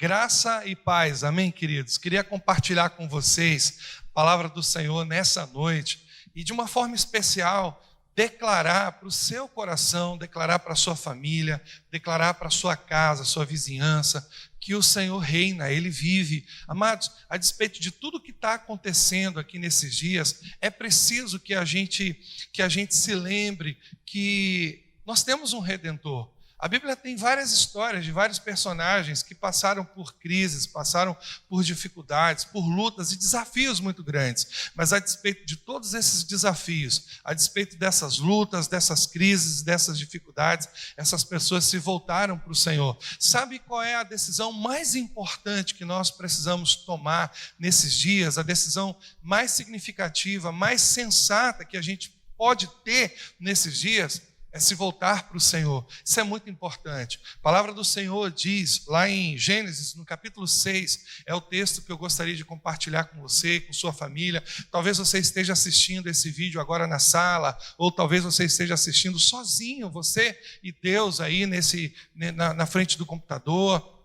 Graça e paz, amém, queridos? Queria compartilhar com vocês a palavra do Senhor nessa noite e, de uma forma especial, declarar para o seu coração, declarar para a sua família, declarar para a sua casa, sua vizinhança, que o Senhor reina, Ele vive. Amados, a despeito de tudo que está acontecendo aqui nesses dias, é preciso que a gente se lembre que nós temos um Redentor. A Bíblia tem várias histórias de vários personagens que passaram por crises, passaram por dificuldades, por lutas e desafios muito grandes. Mas a despeito de todos esses desafios, a despeito dessas lutas, dessas crises, dessas dificuldades, essas pessoas se voltaram para o Senhor. Sabe qual é a decisão mais importante que nós precisamos tomar nesses dias? A decisão mais significativa, mais sensata que a gente pode ter nesses dias? É se voltar para o Senhor. Isso é muito importante. A palavra do Senhor diz, lá em Gênesis, no capítulo 6, é o texto que eu gostaria de compartilhar com você, com sua família. Talvez você esteja assistindo esse vídeo agora na sala, ou talvez você esteja assistindo sozinho, você e Deus aí na frente do computador.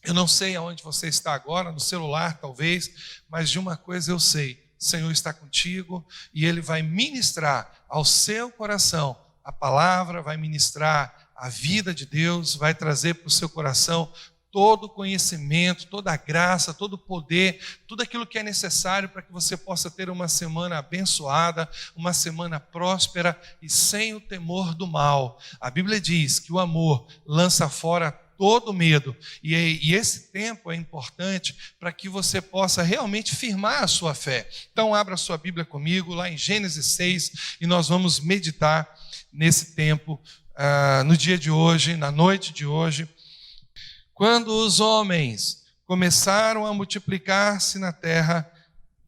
Eu não sei aonde você está agora, no celular talvez, mas de uma coisa eu sei, o Senhor está contigo e Ele vai ministrar ao seu coração a palavra, vai ministrar a vida de Deus, vai trazer para o seu coração todo o conhecimento, toda a graça, todo o poder, tudo aquilo que é necessário para que você possa ter uma semana abençoada, uma semana próspera e sem o temor do mal. A Bíblia diz que o amor lança fora todo medo, e esse tempo é importante para que você possa realmente firmar a sua fé. Então abra a sua Bíblia comigo, lá em Gênesis 6, e nós vamos meditar nesse tempo, no dia de hoje, na noite de hoje. Quando os homens começaram a multiplicar-se na terra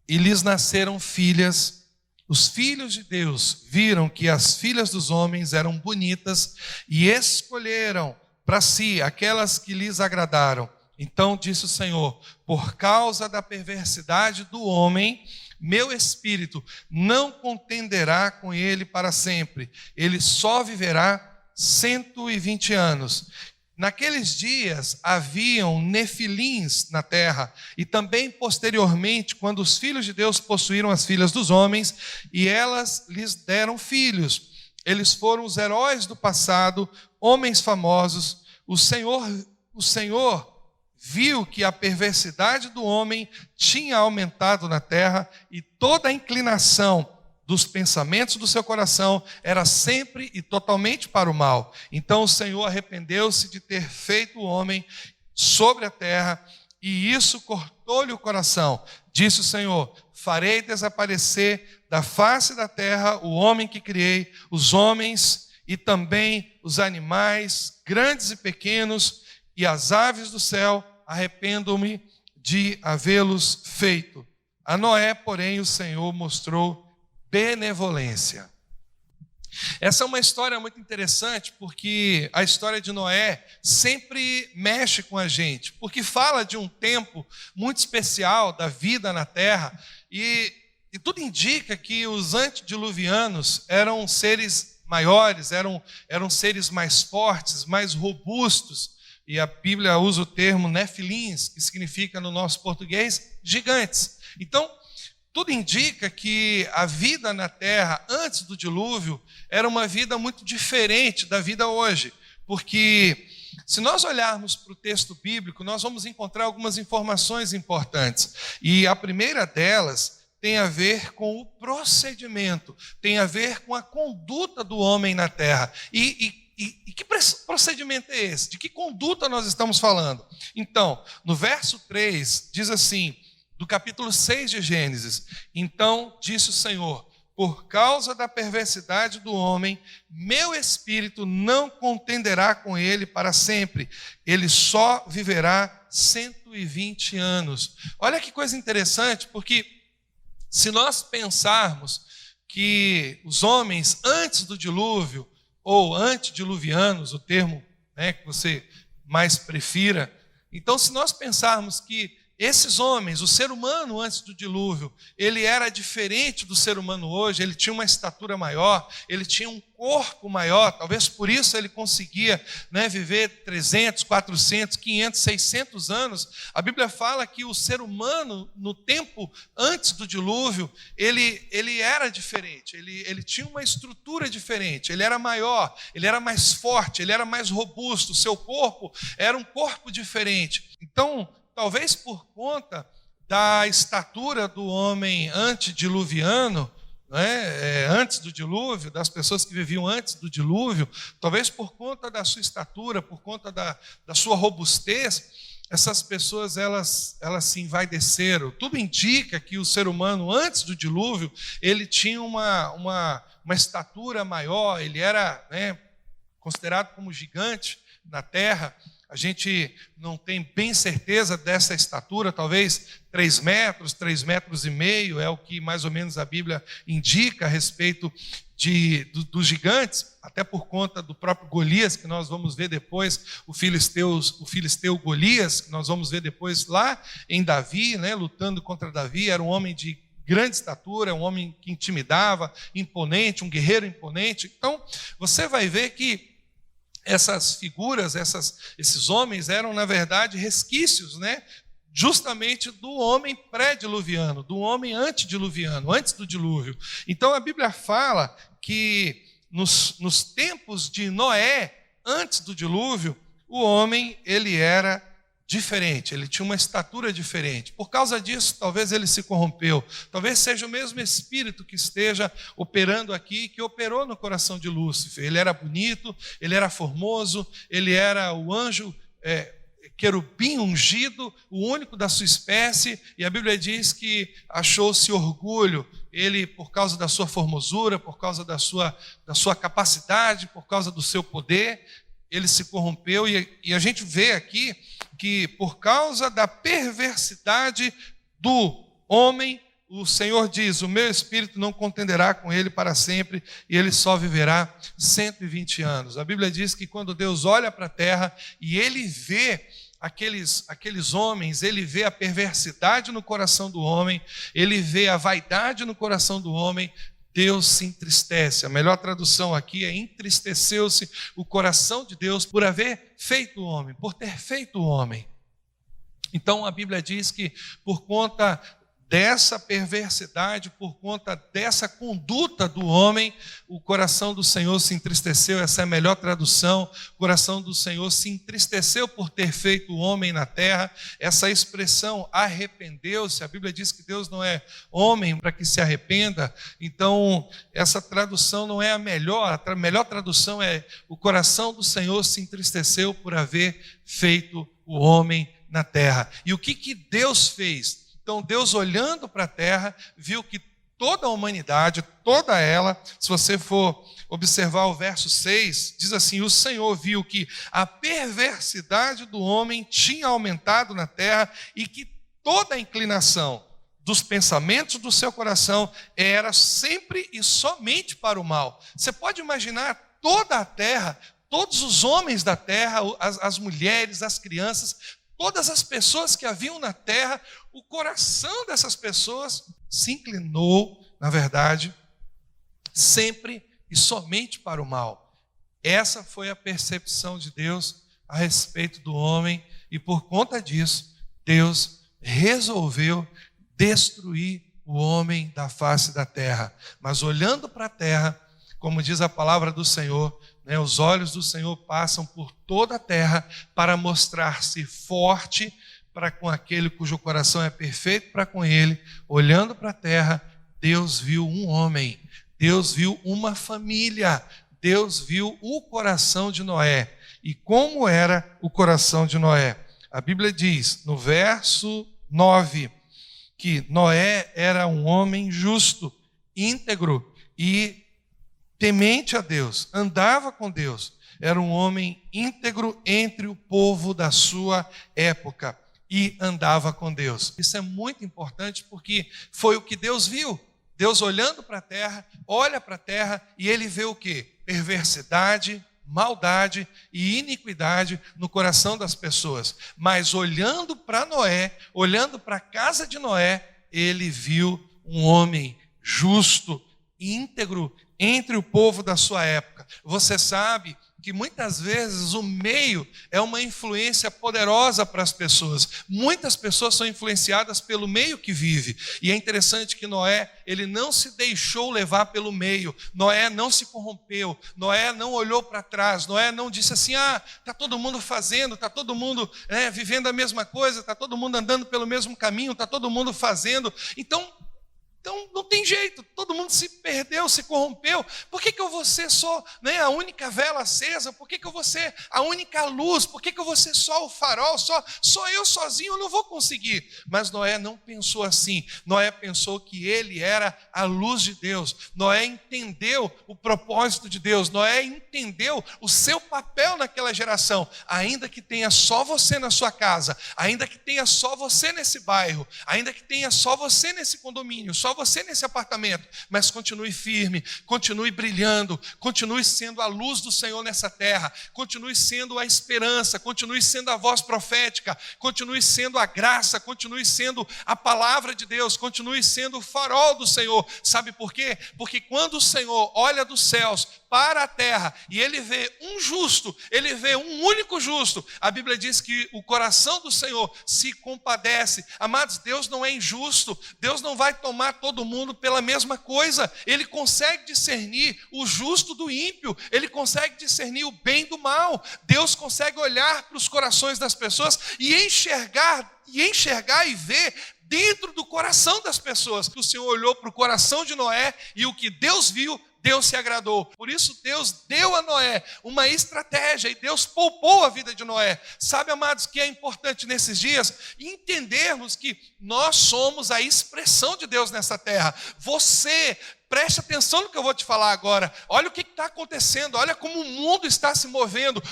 e lhes nasceram filhas, os filhos de Deus viram que as filhas dos homens eram bonitas e escolheram para si aquelas que lhes agradaram. Então disse o Senhor: por causa da perversidade do homem, meu espírito não contenderá com ele para sempre. Ele só viverá 120 anos. Naqueles dias haviam nefilins na terra, e também posteriormente, quando os filhos de Deus possuíram as filhas dos homens, e elas lhes deram filhos. Eles foram os heróis do passado, homens famosos. O Senhor viu que a perversidade do homem tinha aumentado na terra e toda a inclinação dos pensamentos do seu coração era sempre e totalmente para o mal. Então o Senhor arrependeu-se de ter feito o homem sobre a terra e isso cortou-lhe o coração. Disse o Senhor: farei desaparecer da face da terra o homem que criei, os homens e também os animais, grandes e pequenos, e as aves do céu. Arrependo-me de havê-los feito. A Noé, porém, o Senhor mostrou benevolência. Essa é uma história muito interessante, porque a história de Noé sempre mexe com a gente, porque fala de um tempo muito especial da vida na terra, e tudo indica que os antediluvianos eram seres maiores, eram seres mais fortes, mais robustos. E a Bíblia usa o termo nefilins, que significa no nosso português gigantes. Então, tudo indica que a vida na terra antes do dilúvio era uma vida muito diferente da vida hoje. Porque se nós olharmos para o texto bíblico, nós vamos encontrar algumas informações importantes. E a primeira delas tem a ver com o procedimento, tem a ver com a conduta do homem na terra. E que procedimento é esse? De que conduta nós estamos falando? Então, no verso 3, diz assim, do capítulo 6 de Gênesis: então disse o Senhor: por causa da perversidade do homem, meu espírito não contenderá com ele para sempre. Ele só viverá 120 anos. Olha que coisa interessante, porque se nós pensarmos que os homens antes do dilúvio, ou antediluvianos, o termo que você mais prefira. Então, se nós pensarmos que esses homens, o ser humano antes do dilúvio, ele era diferente do ser humano hoje, ele tinha uma estatura maior, ele tinha um corpo maior, talvez por isso ele conseguia, viver 300, 400, 500, 600 anos. A Bíblia fala que o ser humano, no tempo antes do dilúvio, ele era diferente, ele tinha uma estrutura diferente, ele era maior, ele era mais forte, ele era mais robusto, o seu corpo era um corpo diferente. Então, talvez por conta da estatura do homem antediluviano, antes do dilúvio, das pessoas que viviam antes do dilúvio, talvez por conta da sua estatura, por conta da sua robustez, essas pessoas elas se envaideceram. Tudo indica que o ser humano antes do dilúvio, ele tinha uma estatura maior, ele era considerado como gigante na terra. A gente não tem bem certeza dessa estatura, talvez 3 metros, 3,5 metros, é o que mais ou menos a Bíblia indica a respeito dos gigantes, até por conta do próprio Golias, que nós vamos ver depois, o filisteu Golias, que nós vamos ver depois lá em Davi, lutando contra Davi. Era um homem de grande estatura, um homem que intimidava, imponente, um guerreiro imponente. Então, você vai ver que essas figuras, esses homens eram, na verdade, resquícios, justamente do homem pré-diluviano, do homem antediluviano, antes do dilúvio. Então a Bíblia fala que nos tempos de Noé, antes do dilúvio, o homem ele era diferente, ele tinha uma estatura diferente. Por causa disso, talvez ele se corrompeu. Talvez seja o mesmo espírito que esteja operando aqui, que operou no coração de Lúcifer. Ele era bonito, ele era formoso, ele era o anjo querubim ungido, o único da sua espécie, e a Bíblia diz que achou-se orgulho. Ele, por causa da sua formosura, por causa da sua capacidade, por causa do seu poder, ele se corrompeu, e a gente vê aqui que por causa da perversidade do homem, o Senhor diz: o meu espírito não contenderá com ele para sempre, e ele só viverá 120 anos. A Bíblia diz que quando Deus olha para a terra e ele vê aqueles homens, ele vê a perversidade no coração do homem, ele vê a vaidade no coração do homem, Deus se entristece. A melhor tradução aqui é: entristeceu-se o coração de Deus por haver feito o homem, por ter feito o homem. Então a Bíblia diz que por conta dessa perversidade, por conta dessa conduta do homem, o coração do Senhor se entristeceu. Essa é a melhor tradução. O coração do Senhor se entristeceu por ter feito o homem na terra. Essa expressão, arrependeu-se, a Bíblia diz que Deus não é homem para que se arrependa. Então, essa tradução não é a melhor tradução é: o coração do Senhor se entristeceu por haver feito o homem na terra. E o que Deus fez? Então Deus, olhando para a terra, viu que toda a humanidade, toda ela, se você for observar o verso 6, diz assim: o Senhor viu que a perversidade do homem tinha aumentado na terra e que toda a inclinação dos pensamentos do seu coração era sempre e somente para o mal. Você pode imaginar toda a terra, todos os homens da terra, as mulheres, as crianças, todas as pessoas que haviam na terra, o coração dessas pessoas se inclinou, na verdade, sempre e somente para o mal. Essa foi a percepção de Deus a respeito do homem, e por conta disso, Deus resolveu destruir o homem da face da terra. Mas olhando para a terra, como diz a palavra do Senhor, os olhos do Senhor passam por toda a terra para mostrar-se forte para com aquele cujo coração é perfeito para com ele. Olhando para a terra, Deus viu um homem, Deus viu uma família, Deus viu o coração de Noé. E como era o coração de Noé? A Bíblia diz, no verso 9, que Noé era um homem justo, íntegro e temente a Deus, andava com Deus, era um homem íntegro entre o povo da sua época e andava com Deus. Isso é muito importante porque foi o que Deus viu. Deus, olhando para a terra, olha para a terra e ele vê o quê? Perversidade maldade e iniquidade no coração das pessoas. Mas olhando para Noé, olhando para a casa de Noé, ele viu um homem justo, íntegro entre o povo da sua época. Você sabe que muitas vezes o meio é uma influência poderosa para as pessoas. Muitas pessoas são influenciadas pelo meio que vive. E é interessante que Noé, ele não se deixou levar pelo meio. Noé não se corrompeu. Noé não olhou para trás. Noé não disse assim, está todo mundo fazendo, está todo mundo vivendo a mesma coisa, está todo mundo andando pelo mesmo caminho, está todo mundo fazendo. Então não tem jeito, todo mundo se perdeu, se corrompeu. Por que eu vou ser só a única vela acesa? Por que eu vou ser a única luz? Por que eu vou ser só o farol? Só eu sozinho eu não vou conseguir. Mas Noé não pensou assim. Noé pensou que ele era a luz de Deus. Noé entendeu o propósito de Deus. Noé entendeu o seu papel naquela geração. Ainda que tenha só você na sua casa, ainda que tenha só você nesse bairro, ainda que tenha só você nesse condomínio, só você nesse apartamento, mas continue firme, continue brilhando, continue sendo a luz do Senhor nessa terra, continue sendo a esperança, continue sendo a voz profética, continue sendo a graça, continue sendo a palavra de Deus, continue sendo o farol do Senhor. Sabe por quê? Porque quando o Senhor olha dos céus para a terra e ele vê um justo, ele vê um único justo, a Bíblia diz que o coração do Senhor se compadece. Amados, Deus não é injusto, Deus não vai tomar todo mundo pela mesma coisa. Ele consegue discernir o justo do ímpio, ele consegue discernir o bem do mal. Deus consegue olhar para os corações das pessoas e enxergar e ver dentro do coração das pessoas. O Senhor olhou para o coração de Noé e o que Deus viu, Deus se agradou. Por isso Deus deu a Noé uma estratégia e Deus poupou a vida de Noé. Sabe, amados, que é importante nesses dias entendermos que nós somos a expressão de Deus nessa terra. Você, preste atenção no que eu vou te falar agora. Olha o que está acontecendo, olha como o mundo está se movendo.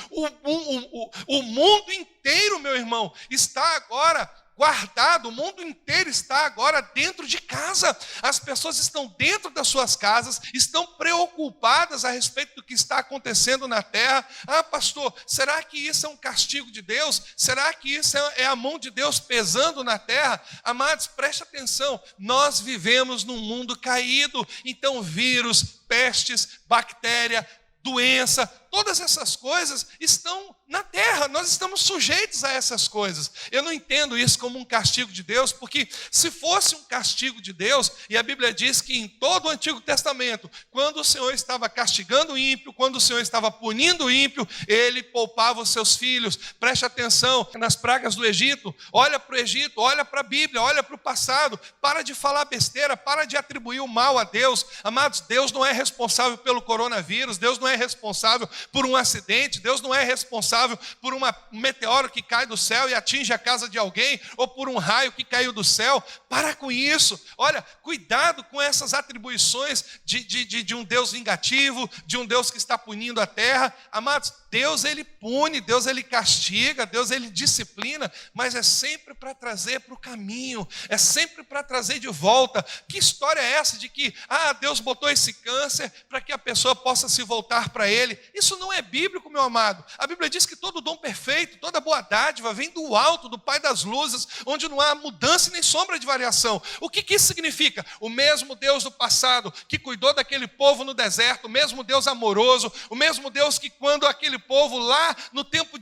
O mundo inteiro, meu irmão, está agora guardado, o mundo inteiro está agora dentro de casa. As pessoas estão dentro das suas casas, estão preocupadas a respeito do que está acontecendo na terra. Pastor, será que isso é um castigo de Deus? Será que isso é a mão de Deus pesando na terra? Amados, preste atenção, nós vivemos num mundo caído, então vírus, pestes, bactéria, doença, todas essas coisas estão na terra, nós estamos sujeitos a essas coisas. Eu não entendo isso como um castigo de Deus, porque se fosse um castigo de Deus, e a Bíblia diz que em todo o Antigo Testamento, quando o Senhor estava castigando o ímpio, quando o Senhor estava punindo o ímpio, ele poupava os seus filhos. Preste atenção nas pragas do Egito, olha para o Egito, olha para a Bíblia, olha para o passado, para de falar besteira, para de atribuir o mal a Deus. Amados, Deus não é responsável pelo coronavírus, Deus não é responsável por um acidente, Deus não é responsável por um meteoro que cai do céu e atinge a casa de alguém, ou por um raio que caiu do céu. Para com isso. Olha, cuidado com essas atribuições de um Deus vingativo, de um Deus que está punindo a terra. Amados, Deus ele pune, Deus ele castiga, Deus ele disciplina, mas é sempre para trazer para o caminho, é sempre para trazer de volta. Que história é essa de que Deus botou esse câncer para que a pessoa possa se voltar para ele? Isso não é bíblico, meu amado. A Bíblia diz que todo dom perfeito, toda boa dádiva vem do alto, do Pai das luzes, onde não há mudança nem sombra de variação. O que isso significa? O mesmo Deus do passado que cuidou daquele povo no deserto, o mesmo Deus amoroso, o mesmo Deus que quando aquele povo lá no tempo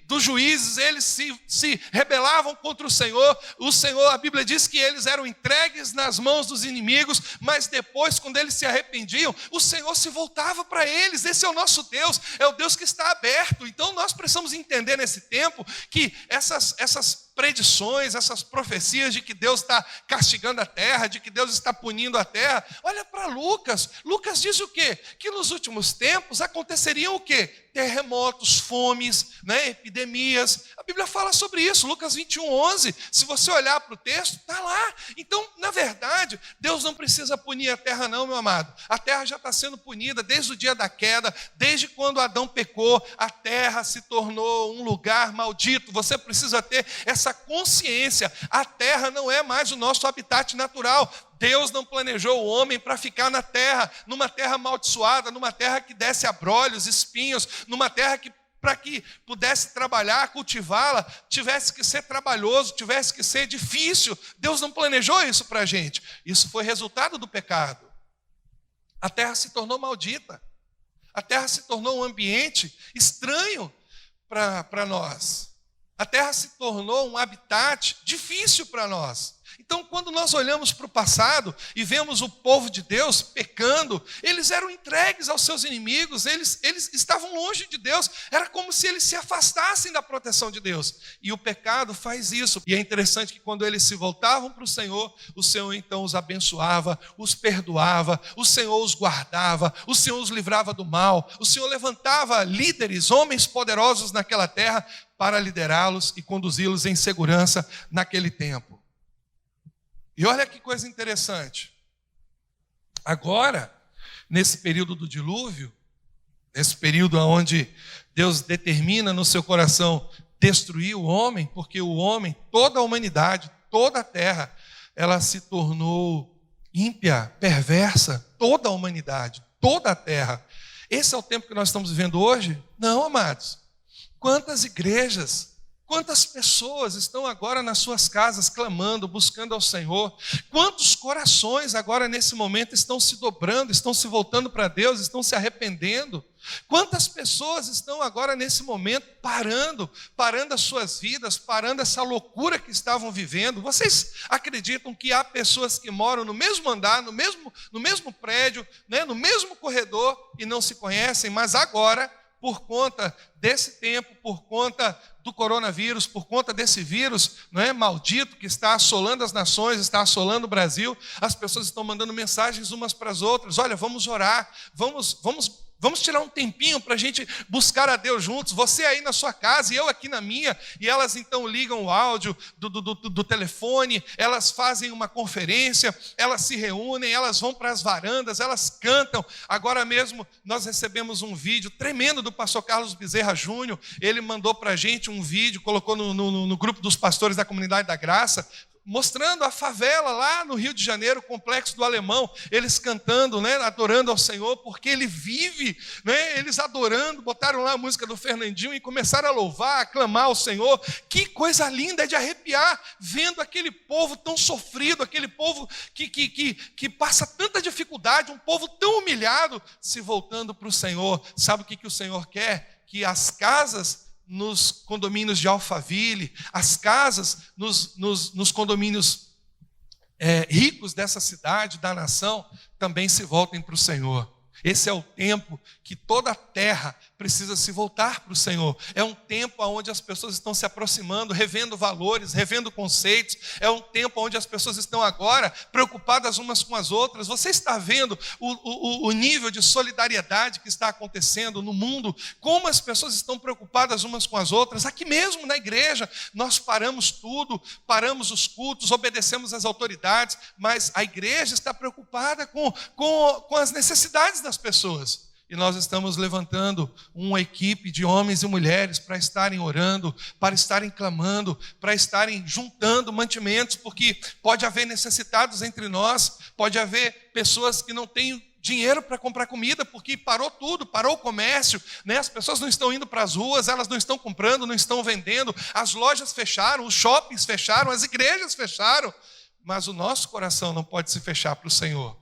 dos juízes, eles se rebelavam contra o Senhor, a Bíblia diz que eles eram entregues nas mãos dos inimigos, mas depois, quando eles se arrependiam, o Senhor se voltava para eles. Esse é o nosso Deus, é o Deus que está aberto. Então nós precisamos entender nesse tempo que essas predições, essas profecias de que Deus está castigando a terra, de que Deus está punindo a terra. Olha para Lucas. Lucas diz o quê? Que nos últimos tempos aconteceriam o quê? Terremotos, fomes, epidemias. epidemias. A Bíblia fala sobre isso, Lucas 21:11. Se você olhar para o texto, está lá. Então, na verdade, Deus não precisa punir a terra não, meu amado. A terra já está sendo punida desde o dia da queda, desde quando Adão pecou, a terra se tornou um lugar maldito. Você precisa ter essa consciência. A terra não é mais o nosso habitat natural. Deus não planejou o homem para ficar na terra, numa terra amaldiçoada, numa terra que desse abrolhos, espinhos, numa terra que, para que pudesse trabalhar, cultivá-la, tivesse que ser trabalhoso, tivesse que ser difícil. Deus não planejou isso para a gente. Isso foi resultado do pecado. A terra se tornou maldita. A terra se tornou um ambiente estranho para nós. A terra se tornou um habitat difícil para nós. Então, quando nós olhamos para o passado e vemos o povo de Deus pecando, eles eram entregues aos seus inimigos, eles estavam longe de Deus, era como se eles se afastassem da proteção de Deus. E o pecado faz isso. E é interessante que quando eles se voltavam para o Senhor então os abençoava, os perdoava, o Senhor os guardava, o Senhor os livrava do mal, o Senhor levantava líderes, homens poderosos naquela terra para liderá-los e conduzi-los em segurança naquele tempo. E olha que coisa interessante. Agora, nesse período do dilúvio, nesse período onde Deus determina no seu coração destruir o homem, porque o homem, toda a humanidade, toda a terra, ela se tornou ímpia, perversa, toda a humanidade, toda a terra. Esse é o tempo que nós estamos vivendo hoje? Não, amados. Quantas igrejas, quantas pessoas estão agora nas suas casas clamando, buscando ao Senhor? Quantos corações agora nesse momento estão se dobrando, estão se voltando para Deus, estão se arrependendo? Quantas pessoas estão agora nesse momento parando as suas vidas, parando essa loucura que estavam vivendo? Vocês acreditam que há pessoas que moram no mesmo andar, no mesmo prédio, né, no mesmo corredor e não se conhecem, mas agora, por conta desse tempo, por conta do coronavírus, por conta desse vírus, não é, maldito que está assolando as nações, está assolando o Brasil, as pessoas estão mandando mensagens umas para as outras: olha, vamos orar, vamos tirar um tempinho para a gente buscar a Deus juntos, você aí na sua casa e eu aqui na minha. E elas então ligam o áudio do telefone, elas fazem uma conferência, elas se reúnem, elas vão para as varandas, elas cantam. Agora mesmo nós recebemos um vídeo tremendo do pastor Carlos Bezerra Júnior. Ele mandou para a gente um vídeo, colocou no grupo dos pastores da Comunidade da Graça, mostrando a favela lá no Rio de Janeiro, o Complexo do Alemão, eles cantando, né, adorando ao Senhor, porque Ele vive, né, eles adorando, botaram lá a música do Fernandinho e começaram a louvar, a clamar ao Senhor. Que coisa linda, é de arrepiar, vendo aquele povo tão sofrido, aquele povo que passa tanta dificuldade, um povo tão humilhado, se voltando para o Senhor. Sabe o que o Senhor quer? Que as casas nos condomínios de Alphaville, as casas nos condomínios ricos dessa cidade, da nação, também se voltem para o Senhor. Esse é o tempo que toda a terra precisa se voltar para o Senhor. É um tempo onde as pessoas estão se aproximando, revendo valores, revendo conceitos. É um tempo onde as pessoas estão agora preocupadas umas com as outras. Você está vendo o nível de solidariedade que está acontecendo no mundo? Como as pessoas estão preocupadas umas com as outras? Aqui mesmo na igreja, nós paramos tudo, paramos os cultos, obedecemos às autoridades, mas a igreja está preocupada com as necessidades das pessoas. E nós estamos levantando uma equipe de homens e mulheres para estarem orando, para estarem clamando, para estarem juntando mantimentos, porque pode haver necessitados entre nós, pode haver pessoas que não têm dinheiro para comprar comida, porque parou tudo, parou o comércio, né? As pessoas não estão indo para as ruas, elas não estão comprando, não estão vendendo, as lojas fecharam, os shoppings fecharam, as igrejas fecharam, mas o nosso coração não pode se fechar para o Senhor.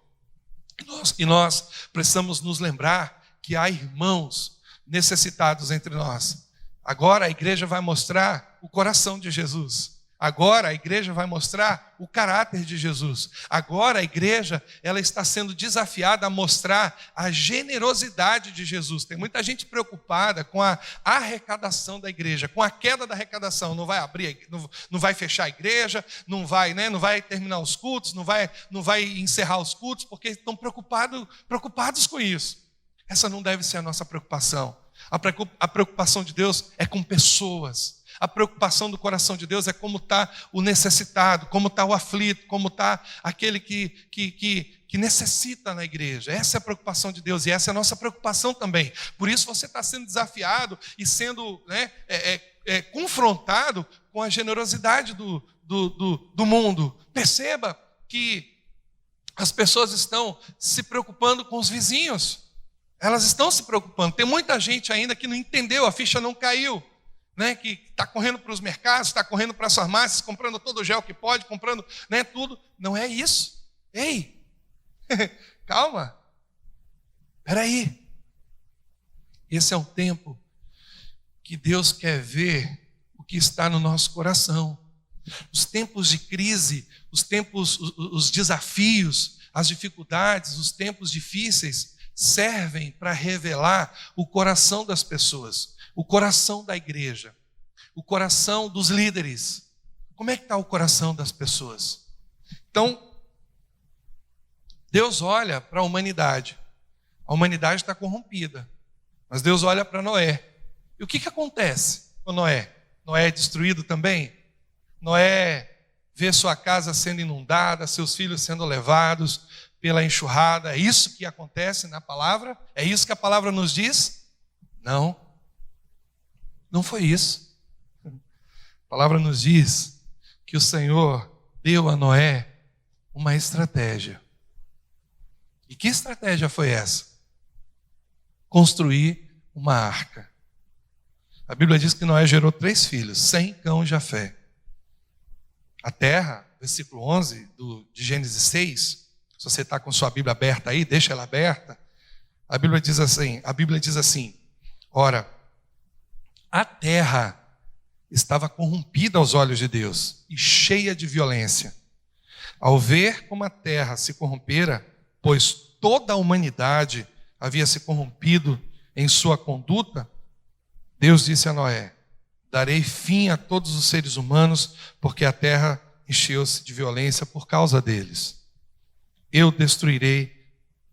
E nós precisamos nos lembrar que há irmãos necessitados entre nós. Agora a igreja vai mostrar o coração de Jesus. Agora a igreja vai mostrar o caráter de Jesus. Agora a igreja, ela está sendo desafiada a mostrar a generosidade de Jesus. Tem muita gente preocupada com a arrecadação da igreja, com a queda da arrecadação. Não vai abrir, não vai fechar a igreja, não vai terminar os cultos, não vai encerrar os cultos, porque estão preocupados com isso. Essa não deve ser a nossa preocupação. A preocupação de Deus é com pessoas. A preocupação do coração de Deus é como está o necessitado, como está o aflito, como está aquele que necessita na igreja. Essa é a preocupação de Deus e essa é a nossa preocupação também. Por isso você está sendo desafiado e sendo confrontado com a generosidade do mundo. Perceba que as pessoas estão se preocupando com os vizinhos. Elas estão se preocupando. Tem muita gente ainda que não entendeu, a ficha não caiu. Que está correndo para os mercados, está correndo para as farmácias, comprando todo o gel que pode, comprando tudo. Não é isso. Ei, calma. Espera aí. Esse é um tempo que Deus quer ver o que está no nosso coração. Os tempos de crise, os desafios, as dificuldades, os tempos difíceis servem para revelar o coração das pessoas, o coração da igreja, o coração dos líderes. Como é que está o coração das pessoas? Então, Deus olha para a humanidade. A humanidade está corrompida. Mas Deus olha para Noé. E o que acontece com Noé? Noé é destruído também? Noé vê sua casa sendo inundada, seus filhos sendo levados pela enxurrada. É isso que acontece na palavra? É isso que a palavra nos diz? Não. Não foi isso. A palavra nos diz que o Senhor deu a Noé uma estratégia. E que estratégia foi essa? Construir uma arca. A Bíblia diz que Noé gerou 3 filhos, Sem, Cão e Jafé. A terra, versículo 11 de Gênesis 6, se você está com sua Bíblia aberta aí, deixa ela aberta. A Bíblia diz assim, ora, a terra estava corrompida aos olhos de Deus e cheia de violência. Ao ver como a terra se corrompera, pois toda a humanidade havia se corrompido em sua conduta, Deus disse a Noé: darei fim a todos os seres humanos, porque a terra encheu-se de violência por causa deles. Eu destruirei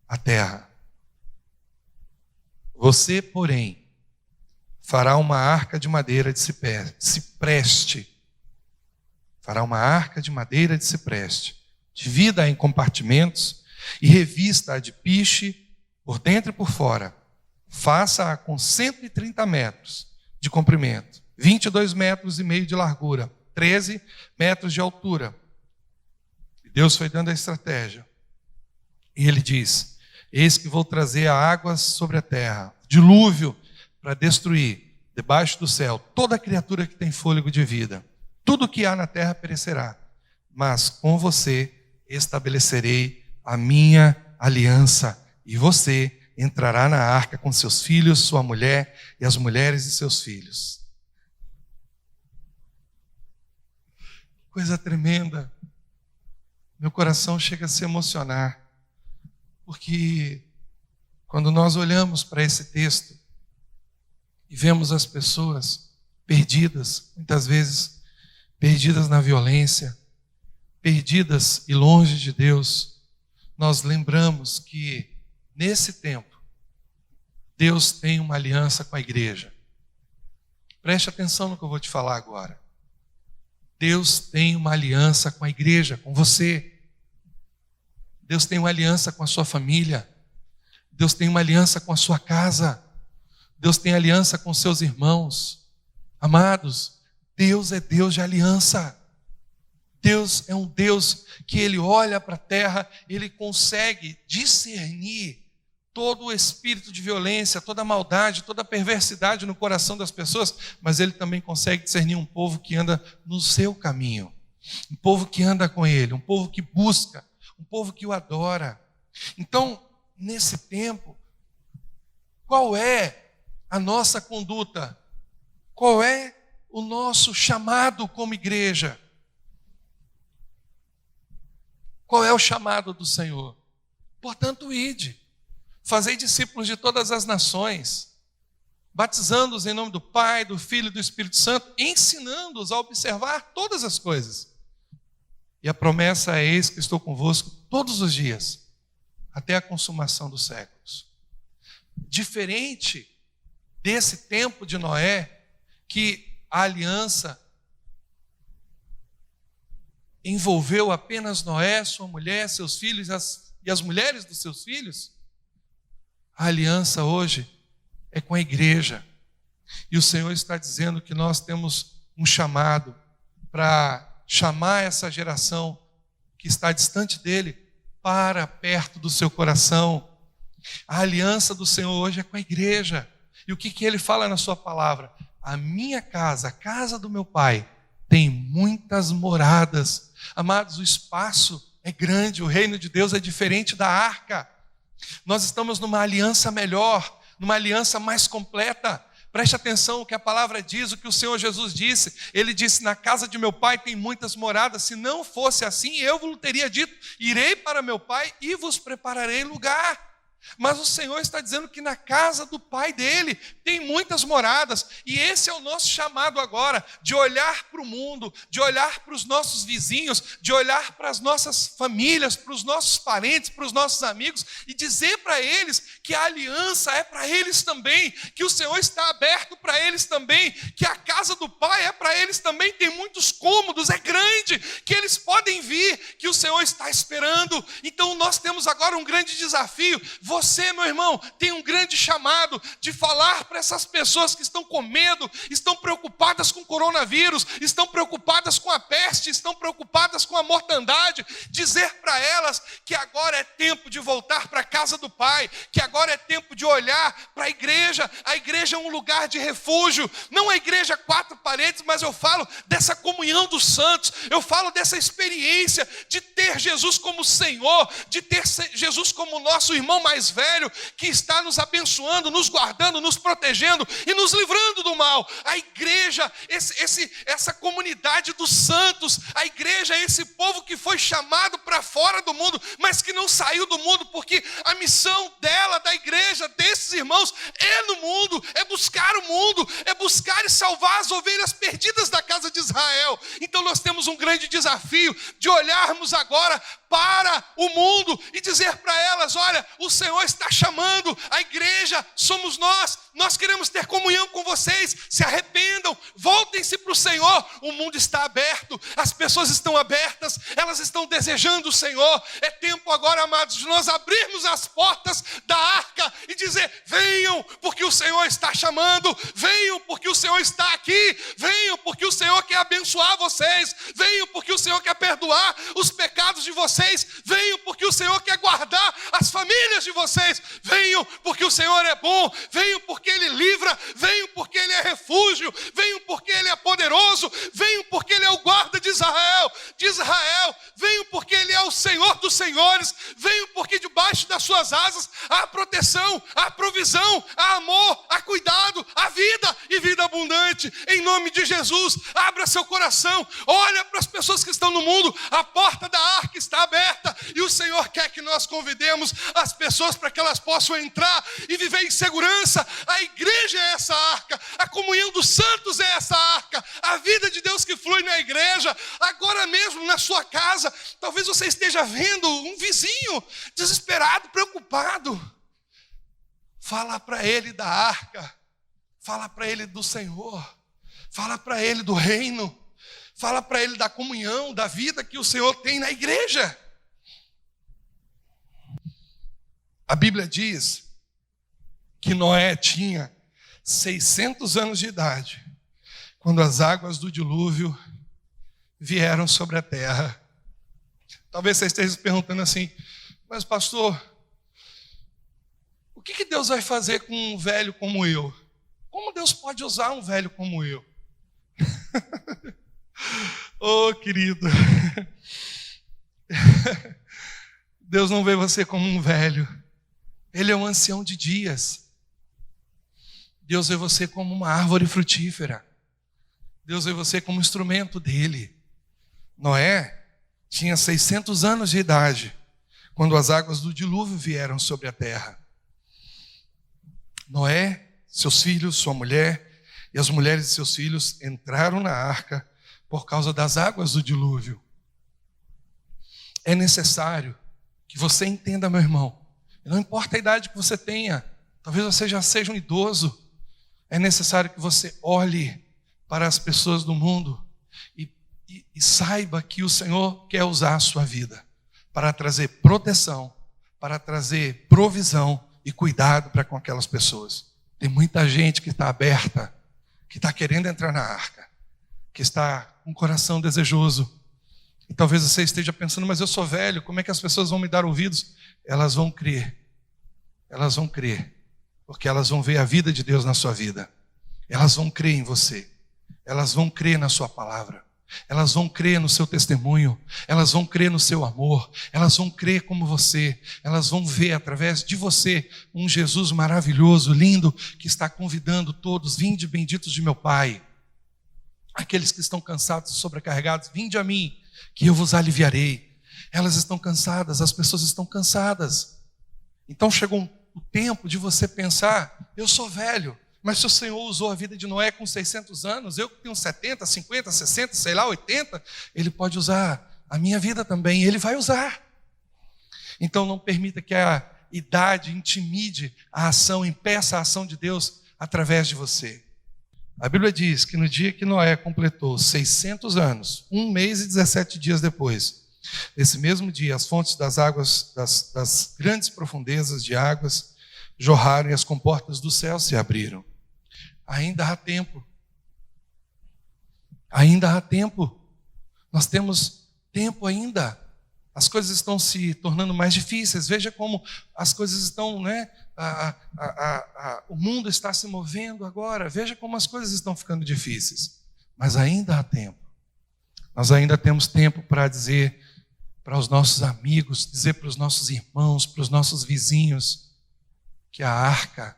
a terra. Você, porém, fará uma arca de madeira de cipreste. Fará uma arca de madeira de cipreste. Divida-a em compartimentos e revista-a de piche por dentro e por fora. Faça-a com 130 metros de comprimento, 22 metros e meio de largura, 13 metros de altura. E Deus foi dando a estratégia. E ele diz: eis que vou trazer águas sobre a terra, dilúvio, para destruir, debaixo do céu, toda criatura que tem fôlego de vida. Tudo que há na terra perecerá, mas com você estabelecerei a minha aliança, e você entrará na arca com seus filhos, sua mulher e as mulheres de seus filhos. Coisa tremenda. Meu coração chega a se emocionar, porque quando nós olhamos para esse texto e vemos as pessoas perdidas, muitas vezes perdidas na violência, perdidas e longe de Deus, nós lembramos que nesse tempo Deus tem uma aliança com a igreja. Preste atenção no que eu vou te falar agora. Deus tem uma aliança com a igreja, com você. Deus tem uma aliança com a sua família. Deus tem uma aliança com a sua casa. Deus tem aliança com seus irmãos. Amados, Deus é Deus de aliança. Deus é um Deus que Ele olha para a terra, Ele consegue discernir todo o espírito de violência, toda a maldade, toda a perversidade no coração das pessoas, mas Ele também consegue discernir um povo que anda no seu caminho, um povo que anda com Ele, um povo que busca, um povo que o adora. Então, nesse tempo, qual é a nossa conduta? Qual é o nosso chamado como igreja? Qual é o chamado do Senhor? Portanto, ide, fazei discípulos de todas as nações, batizando-os em nome do Pai, do Filho e do Espírito Santo, ensinando-os a observar todas as coisas. E a promessa é: eis que estou convosco todos os dias, até a consumação dos séculos. Diferente desse tempo de Noé, que a aliança envolveu apenas Noé, sua mulher, seus filhos e as mulheres dos seus filhos? A aliança hoje é com a igreja. E o Senhor está dizendo que nós temos um chamado para chamar essa geração que está distante dele para perto do seu coração. A aliança do Senhor hoje é com a igreja. E o que ele fala na sua palavra? A minha casa, a casa do meu pai, tem muitas moradas. Amados, o espaço é grande, o reino de Deus é diferente da arca. Nós estamos numa aliança melhor, numa aliança mais completa. Preste atenção o que a palavra diz, o que o Senhor Jesus disse. Ele disse, na casa de meu pai tem muitas moradas. Se não fosse assim, eu vos teria dito, irei para meu pai e vos prepararei lugar. Mas o Senhor está dizendo que na casa do Pai dele tem muitas moradas. E esse é o nosso chamado agora, de olhar para o mundo, de olhar para os nossos vizinhos, de olhar para as nossas famílias, para os nossos parentes, para os nossos amigos, e dizer para eles que a aliança é para eles também, que o Senhor está aberto para eles também, que a casa do Pai é para eles também, tem muitos cômodos, é grande, que eles podem vir, que o Senhor está esperando. Então nós temos agora um grande desafio. Você, meu irmão, tem um grande chamado de falar para essas pessoas que estão com medo, estão preocupadas com o coronavírus, estão preocupadas com a peste, estão preocupadas com a mortandade, dizer para elas que agora é tempo de voltar para a casa do Pai, que agora é tempo de olhar para a igreja é um lugar de refúgio, não a igreja quatro paredes, mas eu falo dessa comunhão dos santos, eu falo dessa experiência de ter Jesus como Senhor, de ter Jesus como nosso irmão mais velho, que está nos abençoando, nos guardando, nos protegendo e nos livrando do mal. A igreja, essa comunidade dos santos, a igreja é esse povo que foi chamado para fora do mundo, mas que não saiu do mundo, porque a missão dela, da igreja, desses irmãos, é no mundo, é buscar o mundo, é buscar e salvar as ovelhas perdidas da casa de Israel. Então nós temos um grande desafio de olharmos agora para o mundo e dizer para elas, olha, o Senhor está chamando, a igreja somos nós queremos ter comunhão com vocês, se arrependam, voltem-se para o Senhor, o mundo está aberto, as pessoas estão abertas, elas estão desejando o Senhor, é tempo agora, amados, de nós abrirmos as portas da arca e dizer, venham, porque o Senhor está chamando, venham, porque o Senhor está aqui, venham, porque o Senhor quer abençoar vocês, venham, porque o Senhor quer perdoar os pecados de vocês, venham porque o Senhor quer guardar as famílias de vocês, venham porque o Senhor é bom, venham porque Ele livra, venham porque Ele é refúgio, venham porque Ele é poderoso, venham porque Ele é o guarda de Israel, venham porque Ele é o Senhor dos senhores, venham porque debaixo das suas asas há proteção, há provisão, há amor, há cuidado, há vida e vida abundante. Em nome de Jesus, abra seu coração, olha para as pessoas que estão no mundo, a porta da arca está aberta e o Senhor quer que nós convidemos as pessoas para que elas possam entrar e viver em segurança. A igreja é essa arca, a comunhão dos santos é essa arca, a vida de Deus que flui na igreja. Agora mesmo na sua casa, talvez você esteja vendo um vizinho desesperado, preocupado. Fala para ele da arca, fala para ele do Senhor, fala para ele do reino, fala para ele da comunhão, da vida que o Senhor tem na igreja. A Bíblia diz que Noé tinha 600 anos de idade quando as águas do dilúvio vieram sobre a terra. Talvez você esteja se perguntando assim, mas pastor, o que Deus vai fazer com um velho como eu? Como Deus pode usar um velho como eu? Oh, querido, Deus não vê você como um velho, Ele é um ancião de dias. Deus vê você como uma árvore frutífera, Deus vê você como instrumento dele. Noé tinha 600 anos de idade quando as águas do dilúvio vieram sobre a terra. Noé, seus filhos, sua mulher e as mulheres de seus filhos entraram na arca por causa das águas do dilúvio. É necessário que você entenda, meu irmão, não importa a idade que você tenha, talvez você já seja um idoso, É necessário que você olhe para as pessoas do mundo e saiba que o Senhor quer usar a sua vida para trazer proteção, para trazer provisão e cuidado para com aquelas pessoas. Tem muita gente que está aberta, que está querendo entrar na arca, que está com o coração desejoso. E talvez você esteja pensando, mas eu sou velho, como é que as pessoas vão me dar ouvidos? Elas vão crer, porque elas vão ver a vida de Deus na sua vida. Elas vão crer em você, elas vão crer na sua palavra, elas vão crer no seu testemunho, elas vão crer no seu amor, elas vão crer como você, elas vão ver através de você um Jesus maravilhoso, lindo, que está convidando todos: vinde benditos de meu Pai. Aqueles que estão cansados e sobrecarregados, vinde a mim, que eu vos aliviarei. Elas estão cansadas, as pessoas estão cansadas. Então chegou o tempo de você pensar: eu sou velho, mas se o Senhor usou a vida de Noé com 600 anos, eu que tenho 70, 50, 60, sei lá, 80, Ele pode usar a minha vida também, Ele vai usar. Então não permita que a idade intimide a ação, impeça a ação de Deus através de você. A Bíblia diz que no dia que Noé completou 600 anos, 1 mês e 17 dias depois, nesse mesmo dia, as fontes das águas, das grandes profundezas de águas, jorraram e as comportas do céu se abriram. Ainda há tempo. Ainda há tempo. Nós temos tempo ainda. As coisas estão se tornando mais difíceis. Veja como as coisas estão, né? O mundo está se movendo agora. Veja como as coisas estão ficando difíceis. Mas ainda há tempo. Nós ainda temos tempo para dizer para os nossos amigos, dizer para os nossos irmãos, para os nossos vizinhos, que a arca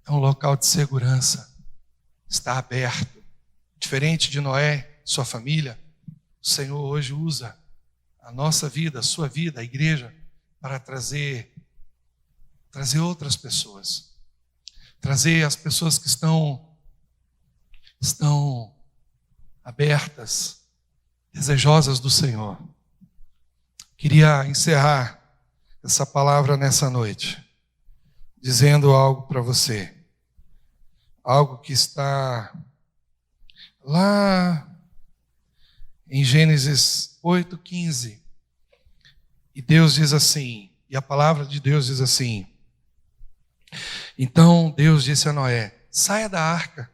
é um local de segurança, está aberto. Diferente de Noé, sua família, o Senhor hoje usa a nossa vida, a sua vida, a igreja, para trazer outras pessoas. Trazer as pessoas que estão abertas, desejosas do Senhor. Queria encerrar essa palavra nessa noite, dizendo algo para você. Algo que está lá em Gênesis 8:15. E Deus diz assim, e a palavra de Deus diz assim: então Deus disse a Noé: saia da arca,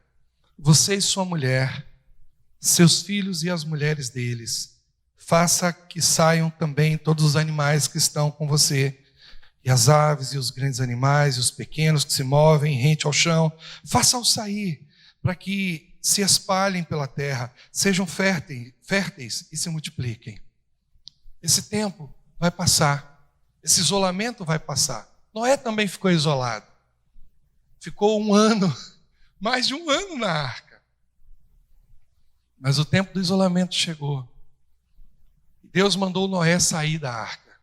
você e sua mulher, seus filhos e as mulheres deles. Faça que saiam também todos os animais que estão com você, e as aves e os grandes animais e os pequenos que se movem rente ao chão. Faça-os sair, para que se espalhem pela terra, sejam férteis e se multipliquem. Esse tempo vai passar, esse isolamento vai passar. Noé também ficou isolado. Ficou 1 ano, mais de 1 ano na arca. Mas o tempo do isolamento chegou. Deus mandou Noé sair da arca,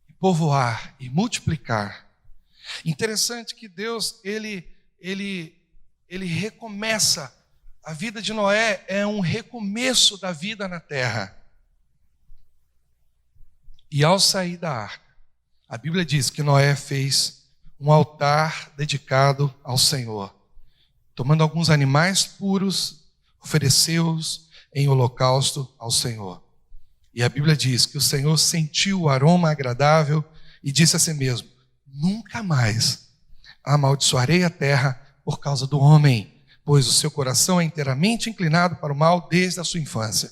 e povoar e multiplicar. Interessante que Deus, ele recomeça. A vida de Noé é um recomeço da vida na terra. E ao sair da arca, a Bíblia diz que Noé fez um altar dedicado ao Senhor. Tomando alguns animais puros, ofereceu-os em holocausto ao Senhor. E a Bíblia diz que o Senhor sentiu o aroma agradável e disse a si mesmo: nunca mais amaldiçoarei a terra por causa do homem, pois o seu coração é inteiramente inclinado para o mal desde a sua infância.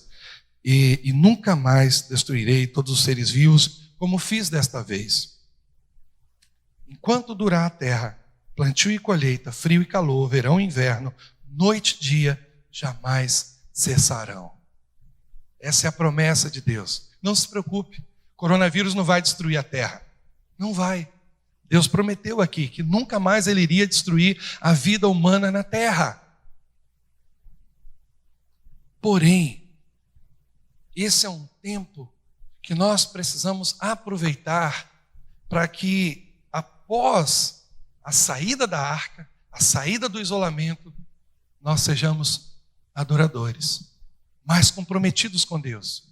E nunca mais destruirei todos os seres vivos, como fiz desta vez. Enquanto durar a terra, plantio e colheita, frio e calor, verão e inverno, noite e dia, jamais cessarão. Essa é a promessa de Deus. Não se preocupe, coronavírus não vai destruir a terra. Não vai. Deus prometeu aqui que nunca mais Ele iria destruir a vida humana na terra. Porém, esse é um tempo que nós precisamos aproveitar para que, após a saída da arca, a saída do isolamento, nós sejamos adoradores, mais comprometidos com Deus,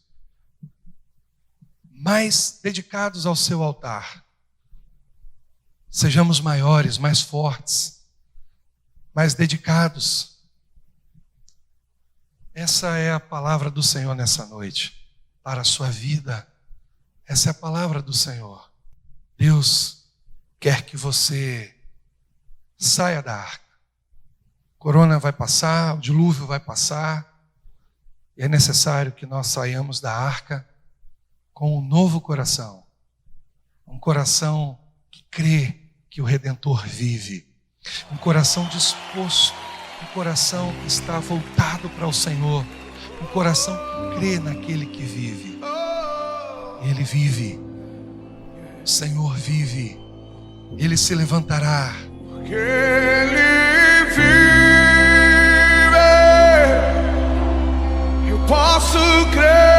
mais dedicados ao seu altar. Sejamos maiores, mais fortes, mais dedicados. Essa é a palavra do Senhor nessa noite, para a sua vida. Essa é a palavra do Senhor. Deus quer que você saia da arca. O corona vai passar, o dilúvio vai passar, e é necessário que nós saiamos da arca com um novo coração. Um coração que crê que o Redentor vive. Um coração disposto, um coração que está voltado para o Senhor. Um coração que crê naquele que vive. Ele vive. O Senhor vive. Ele se levantará. Porque Ele vive, eu posso crer.